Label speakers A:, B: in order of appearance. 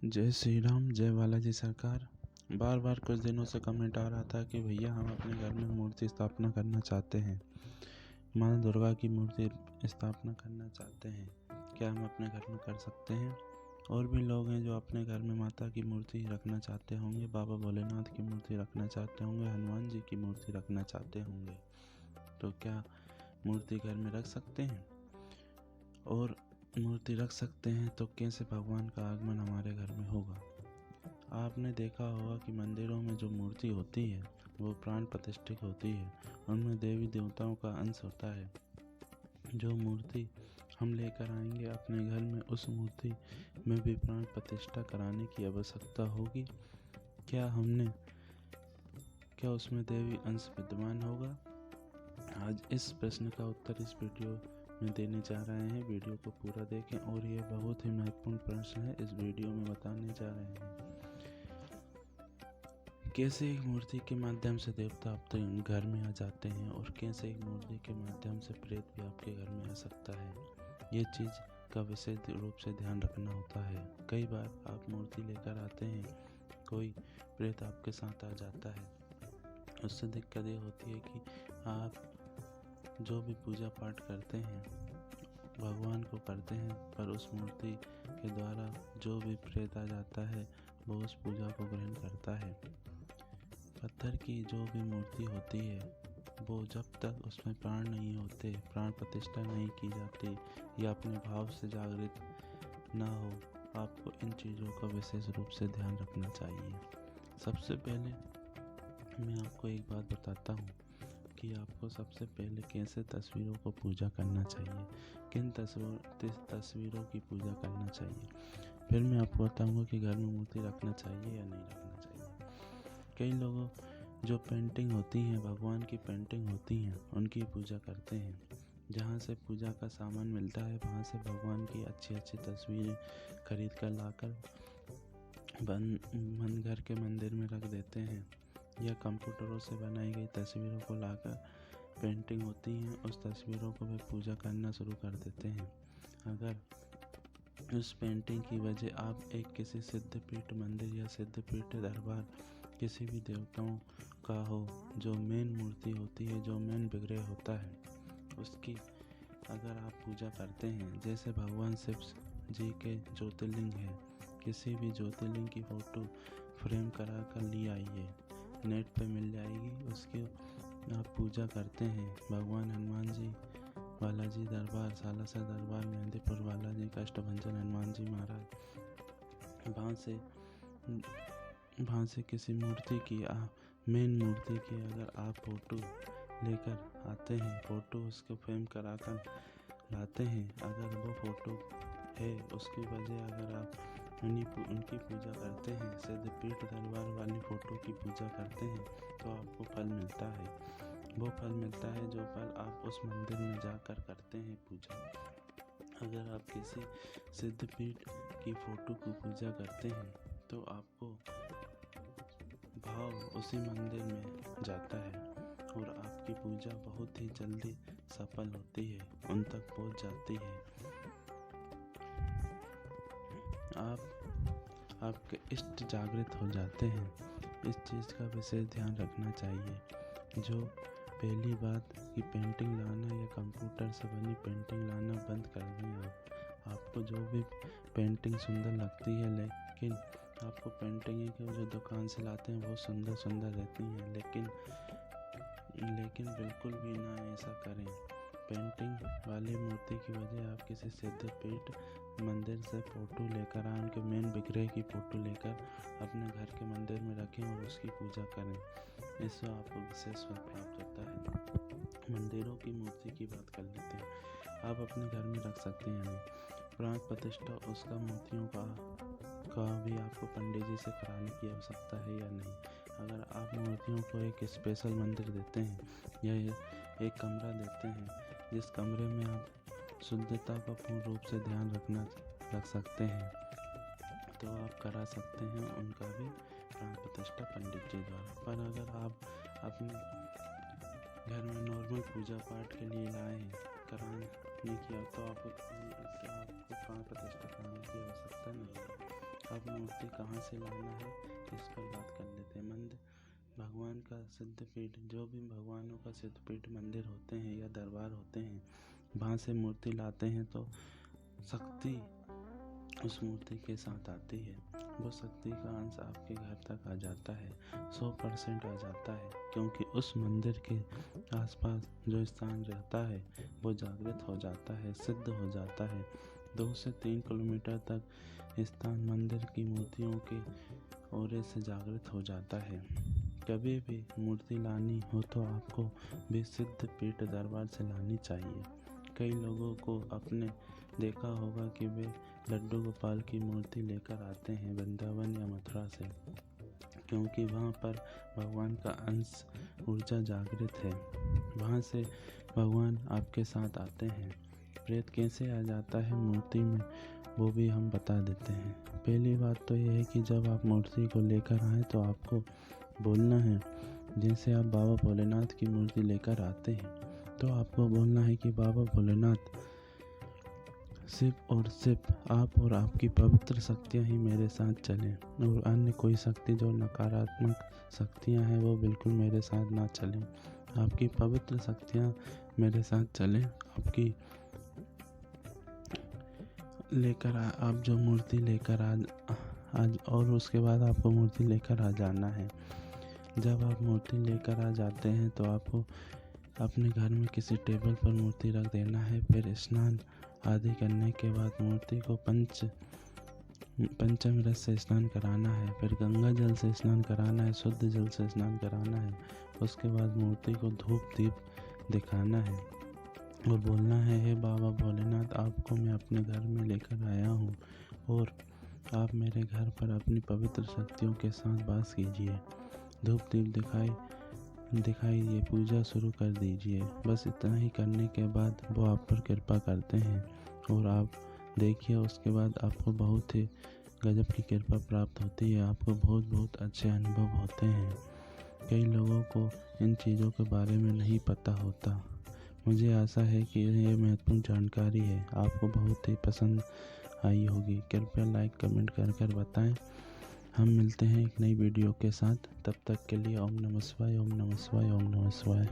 A: जय श्री राम, जय बालाजी सरकार। बार बार कुछ दिनों से कमेंट आ रहा था कि भैया हम अपने घर में मूर्ति स्थापना करना चाहते हैं, माँ दुर्गा की मूर्ति स्थापना करना चाहते हैं, क्या हम अपने घर में कर सकते हैं? और भी लोग हैं जो अपने घर में माता की मूर्ति रखना चाहते होंगे, बाबा भोलेनाथ की मूर्ति रखना चाहते होंगे, हनुमान जी की मूर्ति रखना चाहते होंगे। तो क्या मूर्ति घर में रख सकते हैं? और मूर्ति रख सकते हैं तो कैसे भगवान का आगमन हमारे घर में होगा? आपने देखा होगा कि मंदिरों में जो मूर्ति होती है वो प्राण प्रतिष्ठित होती है, उनमें देवी देवताओं का अंश होता है। जो मूर्ति हम लेकर आएंगे अपने घर में, उस मूर्ति में भी प्राण प्रतिष्ठा कराने की आवश्यकता होगी। क्या उसमें देवी अंश विद्यमान होगा? आज इस प्रश्न का उत्तर इस वीडियो में देने जा रहे हैं। वीडियो को पूरा देखें और ये बहुत ही महत्वपूर्ण प्रश्न है, इस वीडियो में बताने जा रहे हैं। कैसे एक मूर्ति के माध्यम से देवता आपके घर में आ जाते हैं और कैसे एक मूर्ति के माध्यम से प्रेत भी आपके घर में आ सकता है, ये चीज़ का विशेष रूप से ध्यान रखना होता है। कई बार आप मूर्ति लेकर आते हैं, कोई प्रेत आपके साथ आ जाता है, उससे दिक्कत ये होती है कि आप जो भी पूजा पाठ करते हैं भगवान को करते हैं, पर उस मूर्ति के द्वारा जो भी प्रेत आ जाता है वो उस पूजा को ग्रहण करता है। पत्थर की जो भी मूर्ति होती है वो जब तक उसमें प्राण नहीं होते, प्राण प्रतिष्ठा नहीं की जाती या अपने भाव से जागृत ना हो, आपको इन चीज़ों का विशेष रूप से ध्यान रखना चाहिए। सबसे पहले मैं आपको एक बात बताता हूँ कि आपको सबसे पहले कैसे तस्वीरों को पूजा करना चाहिए, किन तस्वीरों की पूजा करना चाहिए। फिर मैं आपको बताऊंगा कि घर में मूर्ति रखना चाहिए या नहीं रखना चाहिए। कई लोगों जो पेंटिंग होती हैं, भगवान की पेंटिंग होती हैं, उनकी पूजा करते हैं। जहाँ से पूजा का सामान मिलता है वहाँ से भगवान की अच्छी अच्छी तस्वीरें खरीद कर लाकर घर के मंदिर में रख देते हैं, या कंप्यूटरों से बनाई गई तस्वीरों को लाकर पेंटिंग होती हैं उस तस्वीरों को वे पूजा करना शुरू कर देते हैं। अगर उस पेंटिंग की वजह आप एक किसी सिद्धपीठ मंदिर या सिद्धपीठ दरबार किसी भी देवताओं का हो, जो मेन मूर्ति होती है, जो मेन विग्रह होता है, उसकी अगर आप पूजा करते हैं, जैसे भगवान शिव जी के ज्योतिर्लिंग है, किसी भी ज्योतिर्लिंग की फ़ोटो फ्रेम करा कर ली आइए, नेट पे मिल जाएगी, उसकी आप पूजा करते हैं। भगवान हनुमान जी, बालाजी दरबार, सालासर दरबार, मेहंदीपुर बालाजी, कष्टभंजन हनुमान जी महाराज, वहाँ से किसी मूर्ति की मेन मूर्ति की अगर आप फ़ोटो लेकर आते हैं, फ़ोटो उसको फ्रेम करा कर लाते हैं, अगर वो फ़ोटो है उसकी वजह अगर आप उनकी पूजा करते हैं, सिद्धपीठ दरबार वाली फ़ोटो की पूजा करते हैं, तो आपको फल मिलता है। वो फल मिलता है जो फल आप उस मंदिर में जाकर करते हैं पूजा। अगर आप किसी सिद्धपीठ की फ़ोटो की पूजा करते हैं तो आपको भाव उसी मंदिर में जाता है और आपकी पूजा बहुत ही जल्दी सफल होती है, उन तक पहुंच जाती है। आपके इष्ट जागृत हो जाते हैं। इस चीज़ का विशेष ध्यान रखना चाहिए। जो पहली बात कि पेंटिंग लाना या कंप्यूटर से बनी पेंटिंग लाना बंद कर दें। आपको जो भी पेंटिंग सुंदर लगती है, लेकिन आपको पेंटिंग की जो दुकान से लाते हैं वो सुंदर सुंदर रहती हैं, लेकिन बिल्कुल भी ना ऐसा करें। पेंटिंग वाली मूर्ति की वजह आप किसी सिद्धपीठ मंदिर से फ़ोटो लेकर आए, उनके मेन विग्रह की फ़ोटो लेकर अपने घर के मंदिर में रखें और उसकी पूजा करें, इससे आपको विशेष फल प्राप्त होता है। मंदिरों की मूर्ति की बात कर लेते हैं। आप अपने घर में रख सकते हैं प्राण प्रतिष्ठा उसका मूर्तियों का भी आपको पंडित जी से कराने की आवश्यकता है या नहीं। अगर आप मूर्तियों को एक स्पेशल मंदिर देते हैं या एक कमरा देते हैं जिस कमरे में आप शुद्धता का पूर्ण रूप से ध्यान रख सकते हैं, तो आप करा सकते हैं उनका भी प्राण प्रतिष्ठा पंडित जी द्वारा। पर अगर आप अपने घर में नॉर्मल पूजा पाठ के लिए लाए हैं, कराने किया, तो आपको प्राण प्रतिष्ठा कराने की आवश्यकता नहीं है। अब मूर्ति कहाँ से लाना है इस पर बात कर लेते हैं। मंदिर भगवान का सिद्ध पीठ, जो भी भगवानों का सिद्ध पीठ मंदिर होते हैं या दरबार होते हैं, वहाँ से मूर्ति लाते हैं तो शक्ति उस मूर्ति के साथ आती है। वो शक्ति का अंश आपके घर तक आ जाता है, 100% आ जाता है, क्योंकि उस मंदिर के आसपास जो स्थान रहता है वो जागृत हो जाता है, सिद्ध हो जाता है। 2 से 3 किलोमीटर तक स्थान मंदिर की मूर्तियों के औरे से जागृत हो जाता है। कभी भी मूर्ति लानी हो तो आपको भी सिद्ध पीठ दरबार से लानी चाहिए। कई लोगों को आपने देखा होगा कि वे लड्डू गोपाल की मूर्ति लेकर आते हैं वृंदावन या मथुरा से, क्योंकि वहाँ पर भगवान का अंश ऊर्जा जागृत है। वहाँ से भगवान आपके साथ आते हैं। प्रेत कैसे आ जाता है मूर्ति में वो भी हम बता देते हैं। पहली बात तो यह है कि जब आप मूर्ति को लेकर आए तो आपको बोलना है, जैसे आप बाबा भोलेनाथ की मूर्ति लेकर आते हैं तो आपको बोलना है कि बाबा भोलेनाथ, सिर्फ और सिर्फ आप और आपकी पवित्र शक्तियाँ ही मेरे साथ चलें, और अन्य कोई शक्ति जो नकारात्मक शक्तियाँ हैं वो बिल्कुल मेरे साथ ना चलें। आपकी पवित्र शक्तियाँ मेरे साथ चलें। आपकी लेकर आप जो मूर्ति लेकर आज और उसके बाद आपको मूर्ति लेकर आ जाना है। जब आप मूर्ति लेकर आ जाते हैं तो आपको अपने घर में किसी टेबल पर मूर्ति रख देना है। फिर स्नान आदि करने के बाद मूर्ति को पंचामृत से स्नान कराना है। फिर गंगा जल से स्नान कराना है, शुद्ध जल से स्नान कराना है। उसके बाद मूर्ति को धूप दीप दिखाना है और बोलना है, हे बाबा भोलेनाथ, आपको मैं अपने घर में लेकर आया हूँ और आप मेरे घर पर अपनी पवित्र शक्तियों के साथ वास कीजिए। धूप दीप दिखाइए, पूजा शुरू कर दीजिए। बस इतना ही करने के बाद वो आप पर कृपा करते हैं और आप देखिए उसके बाद आपको बहुत ही गजब की कृपा प्राप्त होती है। आपको बहुत बहुत अच्छे अनुभव होते हैं। कई लोगों को इन चीज़ों के बारे में नहीं पता होता। मुझे आशा है कि यह महत्वपूर्ण जानकारी है, आपको बहुत ही पसंद आई होगी। कृपया लाइक कमेंट कर बताएं। हम मिलते हैं एक नई वीडियो के साथ। तब तक के लिए ओम नमः शिवाय, ओम नमः शिवाय, ओम नमः शिवाय।